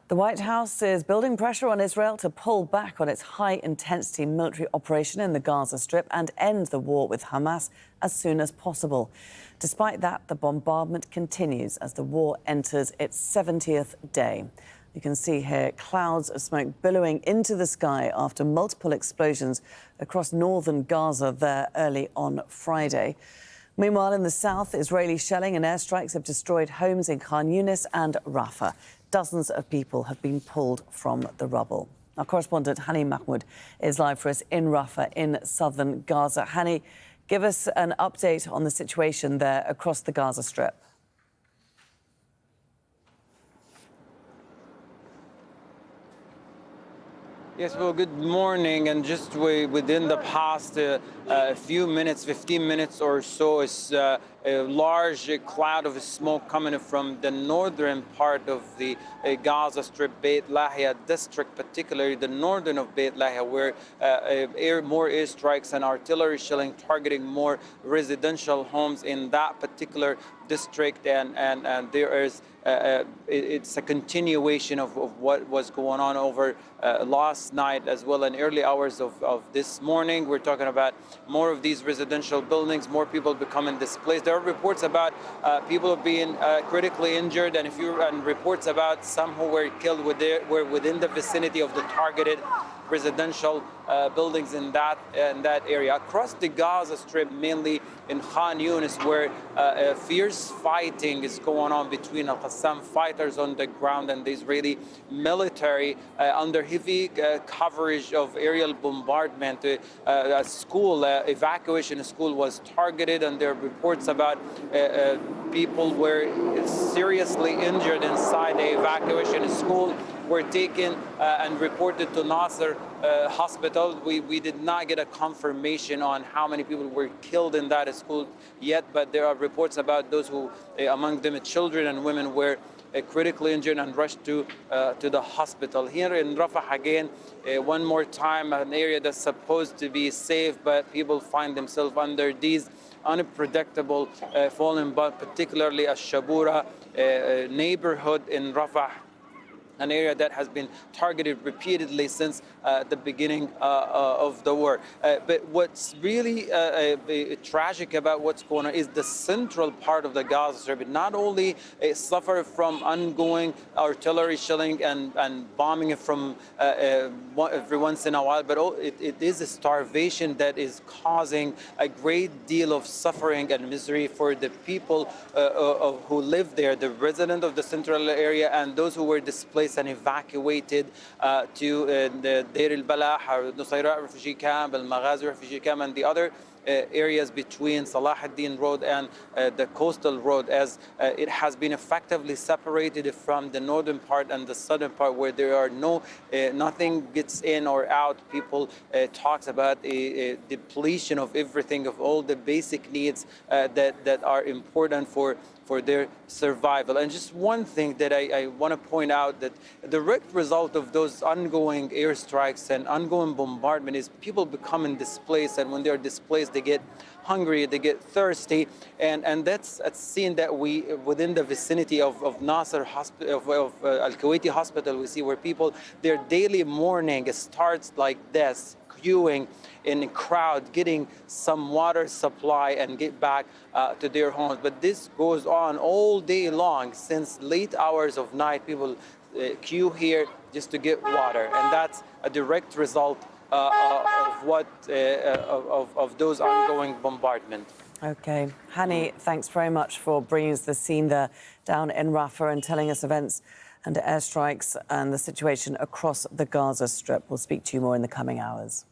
The White House is building pressure on Israel to pull back on its high-intensity military operation in the Gaza Strip and end the war with Hamas as soon as possible. Despite that, the bombardment continues as the war enters its 70th day. You can see here clouds of smoke billowing into the sky after multiple explosions across northern Gaza there early on Friday. Meanwhile, in the south, Israeli shelling and airstrikes have destroyed homes in Khan Younis and Rafah. Dozens of people have been pulled from the rubble. Our correspondent Hani Mahmoud is live for us in Rafah in southern Gaza. Hani, give us an update on the situation there across the Gaza Strip. Yes, well, good morning. And just within the past few minutes, 15 minutes or so, is a large cloud of smoke coming from the northern part of the Gaza Strip, Beit Lahia district, particularly the northern of Beit Lahia, where more airstrikes and artillery shelling targeting more residential homes in that particular district. And there is it's a continuation of what was going on over last night as well in early hours of this morning. We're talking about more of these residential buildings, more people becoming displaced. There are reports about people being critically injured, and reports about some who were killed were within the vicinity of the targeted residential buildings in that area. Across the Gaza Strip, mainly in Khan Younis, where fierce fighting is going on between Al-Qassam fighters on the ground and the Israeli military under heavy coverage of aerial bombardment. A school, evacuation school was targeted, and there are reports about people were seriously injured inside the evacuation school, were taken and reported to Nasser hospital. We did not get a confirmation on how many people were killed in that school yet, but there are reports about those who, among them children and women, were critically injured and rushed to the hospital. Here in Rafah again, one more time, an area that's supposed to be safe, but people find themselves under these unpredictable falling, but particularly a Shabura neighborhood in Rafah, an area that has been targeted repeatedly since the beginning of the war. But what's really tragic about what's going on is the central part of the Gaza Strip. It not only suffer from ongoing artillery shelling and bombing from every once in a while, but it is a starvation that is causing a great deal of suffering and misery for the people who live there, the residents of the central area and those who were displaced and evacuated to the Deir al-Balah, Nusayrat refugee camp, Al-Maghazi refugee camp, and the other areas between Salah ad-Din Road and the coastal road, as it has been effectively separated from the northern part and the southern part, where there are nothing gets in or out. People talks about a depletion of everything, of all the basic needs that are important for their survival. And just one thing that I want to point out, that the direct result of those ongoing airstrikes and ongoing bombardment is people becoming displaced, and when they're displaced, they get hungry, they get thirsty, and that's a scene that we, within the vicinity of Nasser hospital, of Al-Kuwaiti hospital, we see where people, their daily morning starts like this, queuing in a crowd, getting some water supply and get back to their homes. But this goes on all day long. Since late hours of night, people queue here just to get water, and that's a direct result of those ongoing bombardment. OK. Hani, thanks very much for bringing us the scene there down in Rafah and telling us events and airstrikes and the situation across the Gaza Strip. We'll speak to you more in the coming hours.